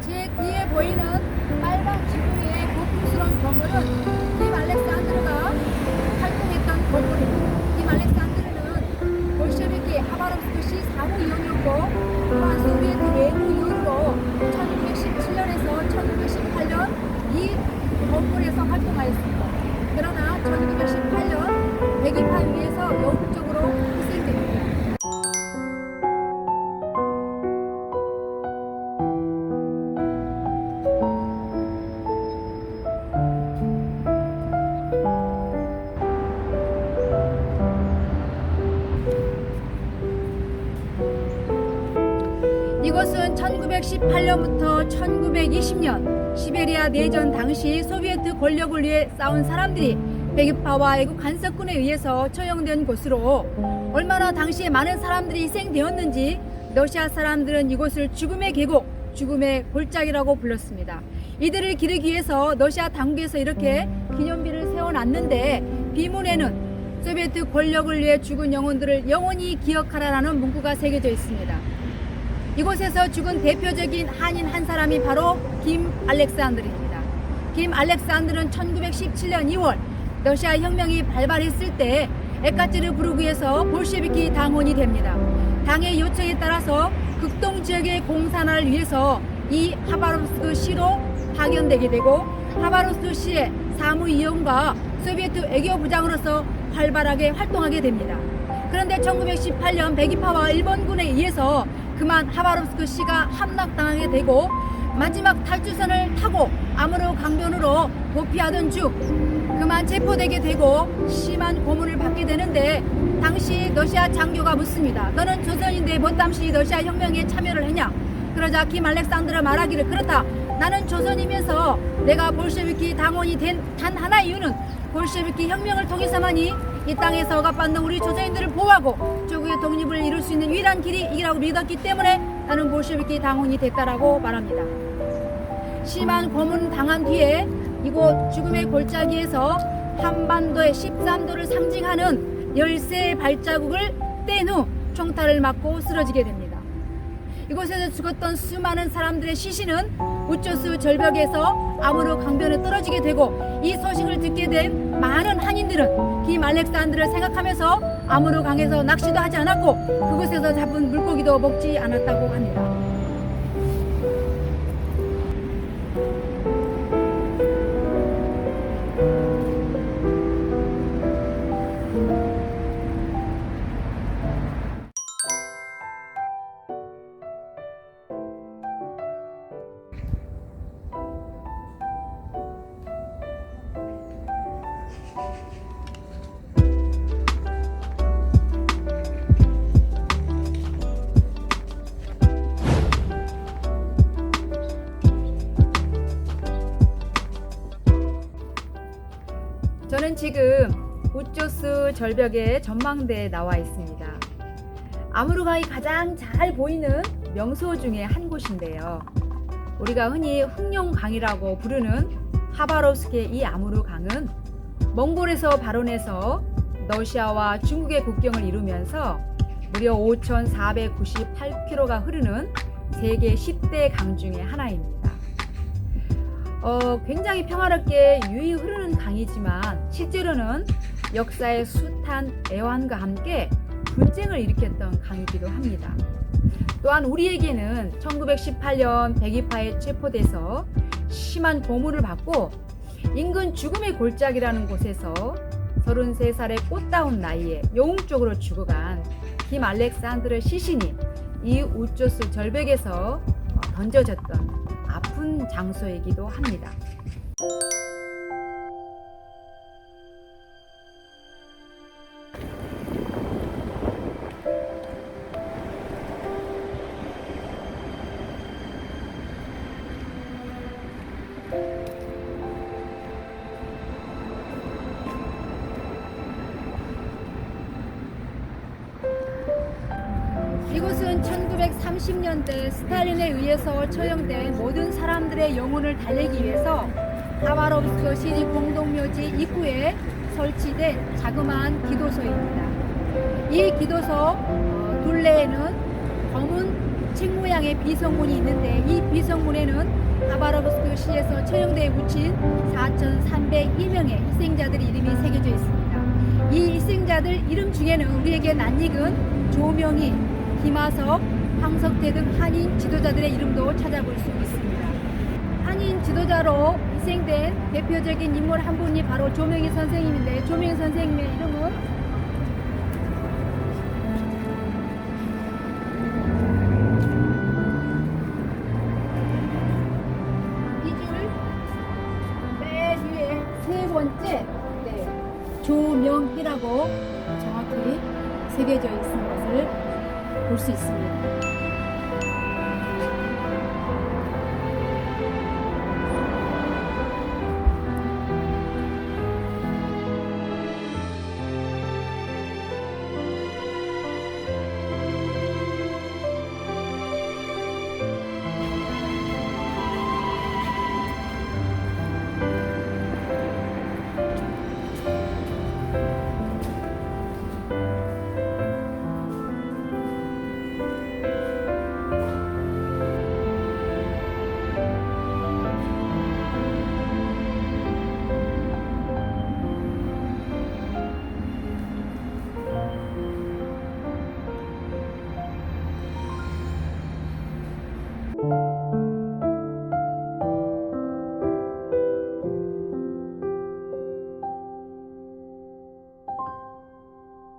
제 뒤에 보이는 빨간 지붕의 고풍스러운 건물은 김 알렉산드르가 활동했던 건물입니다. 김 알렉산드르는 볼셰비키 하바롭스크시 사무위원이었고 또한 소비에트 외무위원으로 1917년에서 1918년 이 건물에서 활동하였습니다. 그러나 1918년 백인파에 의해서 영국적으로 희생됩니다. 이곳은 1918년부터 1920년 시베리아 내전 당시 소비에트 권력을 위해 싸운 사람들이 백인파와 애국 간섭군에 의해서 처형된 곳으로 얼마나 당시에 많은 사람들이 희생되었는지 러시아 사람들은 이곳을 죽음의 계곡, 죽음의 골짜기라고 불렀습니다. 이들을 기리기 위해서 러시아 당국에서 이렇게 기념비를 세워놨는데 비문에는 소비에트 권력을 위해 죽은 영혼들을 영원히 기억하라라는 문구가 새겨져 있습니다. 이곳에서 죽은 대표적인 한인 한 사람이 바로 김 알렉산드르입니다. 김 알렉산드르는 1917년 2월 러시아 혁명이 발발했을 때 에카테르부르크에서 볼셰비키 당원이 됩니다. 당의 요청에 따라서 극동 지역의 공산화를 위해서 이 하바롭스크 시로 파견되게 되고 하바롭스크 시의 사무위원과 소비에트 외교부장으로서 활발하게 활동하게 됩니다. 그런데 1918년 백인파와 일본군에 의해서 그만 하바롭스크 시가 함락당하게 되고 마지막 탈주선을 타고 아무르 강변으로 도피하던 중 그만 체포되게 되고 심한 고문을 받게 되는데 당시 러시아 장교가 묻습니다. 너는 조선인데 뭐 땀시 러시아 혁명에 참여를 했냐? 그러자 김 알렉산드르가 말하기를 그렇다. 나는 조선이면서 내가 볼셰비키 당원이 된 단 하나의 이유는 볼셰비키 혁명을 통해서만이 이 땅에서 억압받는 우리 조선인들을 보호하고 조국의 독립을 이룰 수 있는 유일한 길이 이라고 믿었기 때문에 나는 볼셰비키 당원이 됐다라고 말합니다. 심한 고문 당한 뒤에 이곳 죽음의 골짜기에서 한반도의 13도를 상징하는 열쇠의 발자국을 뗀 후 총탈을 맞고 쓰러지게 됩니다. 이곳에서 죽었던 수많은 사람들의 시신은 우초스 절벽에서 아무르 강변에 떨어지게 되고 이 소식을 듣게 된 많은 한인들은 김 알렉산드를 생각하면서 아무르 강에서 낚시도 하지 않았고 그곳에서 잡은 물고기도 먹지 않았다고 합니다. 저는 지금 우초스 절벽의 전망대에 나와 있습니다. 아무르강이 가장 잘 보이는 명소 중에 한 곳인데요. 우리가 흔히 흑룡강이라고 부르는 하바롭스크의 이 아무르강은 몽골에서 발원해서 러시아와 중국의 국경을 이루면서 무려 5,498km가 흐르는 세계 10대 강 중에 하나입니다. 굉장히 평화롭게 유유히 흐르는 강이지만 실제로는 역사의 숱한 애환과 함께 분쟁을 일으켰던 강이기도 합니다. 또한 우리에게는 1918년 백이파에 체포돼서 심한 고문을 받고 인근 죽음의 골짜기라는 곳에서 33살의 꽃다운 나이에 영웅적으로 죽어간 김 알렉산드르 시신이 이 우초스 절벽에서 던져졌던 아픈 장소이기도 합니다. 이곳은 1930년대 스탈린에 의해서 처형된 모든 사람들의 영혼을 달래기 위해서 하바롭스크 시리 공동묘지 입구에 설치된 자그마한 기도소입니다. 이 기도소 둘레에는 검은 책 모양의 비석문이 있는데 이 비석문에는 하바롭스크 시에서 처형되어 묻힌 4,302명의 희생자들의 이름이 새겨져 있습니다. 이 희생자들 이름 중에는 우리에게 낯익은 조명희, 김하석, 황석태 등 한인 지도자들의 이름도 찾아볼 수 있습니다. 한인 지도자로 희생된 대표적인 인물 한 분이 바로 조명희 선생님인데 조명희 선생님의 이름은 이 줄 맨 위에 세 번째 조명희라고 정확히 새겨져 있는 것을 볼 수 있습니다.